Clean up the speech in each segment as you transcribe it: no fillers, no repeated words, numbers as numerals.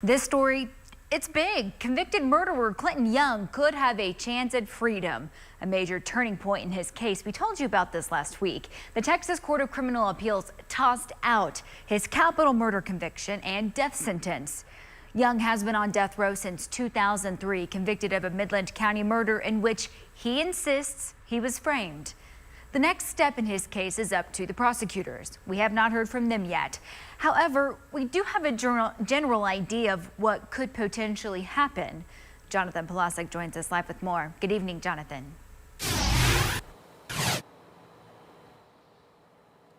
This story, it's big. Convicted murderer Clinton Young could have a chance at freedom, a major turning point in his case. We told you about this last week. The Texas Court of Criminal Appeals tossed out his capital murder conviction and death sentence. Young has been on death row since 2003, convicted of a Midland County murder in which he insists he was framed. The next step in his case is up to the prosecutors. We have not heard from them yet. However, we do have a general idea of what could potentially happen. Jonathan Polasek joins us live with more. Good evening, Jonathan.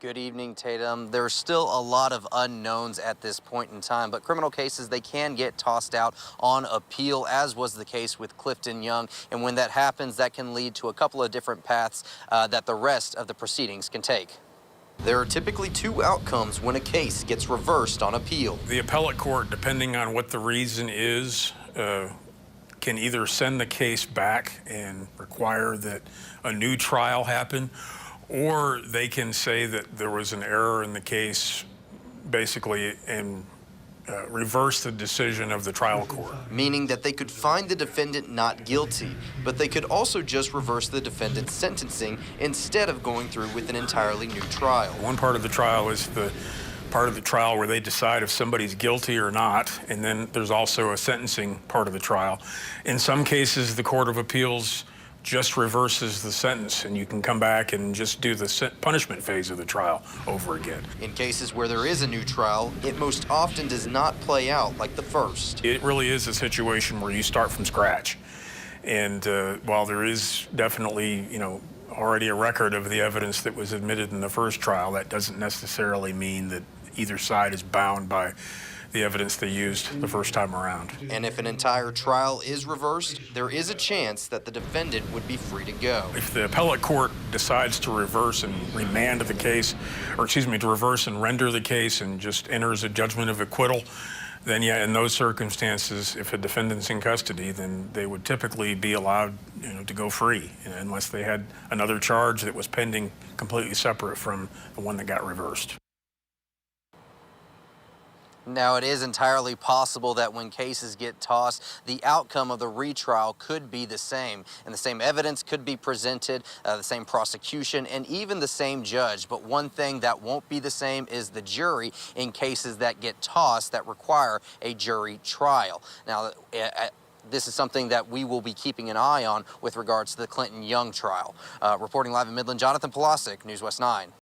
Good evening, Tatum. There's still a lot of unknowns at this point in time, but criminal cases, they can get tossed out on appeal, as was the case with Clifton Young. And when that happens, that can lead to a couple of different paths that the rest of the proceedings can take. There are typically two outcomes when a case gets reversed on appeal. The appellate court, depending on what the reason is, can either send the case back and require that a new trial happen, or they can say that there was an error in the case, basically, and reverse the decision of the trial court. Meaning that they could find the defendant not guilty, but they could also just reverse the defendant's sentencing instead of going through with an entirely new trial. One part of the trial is the part of the trial where they decide if somebody's guilty or not, and then there's also a sentencing part of the trial. In some cases, the Court of Appeals just reverses the sentence, and you can come back and just do the punishment phase of the trial over again. In cases where there is a new trial, it most often does not play out like the first. It really is a situation where you start from scratch. And while there is definitely, already a record of the evidence that was admitted in the first trial, that doesn't necessarily mean that either side is bound by the evidence they used the first time around. And if an entire trial is reversed, there is a chance that the defendant would be free to go. If the appellate court decides to reverse and remand the case, to reverse and render the case and just enters a judgment of acquittal, then yeah, in those circumstances, if a defendant's in custody, then they would typically be allowed, to go free, unless they had another charge that was pending completely separate from the one that got reversed. Now, it is entirely possible that when cases get tossed, the outcome of the retrial could be the same, and the same evidence could be presented, the same prosecution, and even the same judge. But one thing that won't be the same is the jury in cases that get tossed that require a jury trial. Now, this is something that we will be keeping an eye on with regards to the Clinton Young trial. Reporting live in Midland, Jonathan Polasek, News West 9.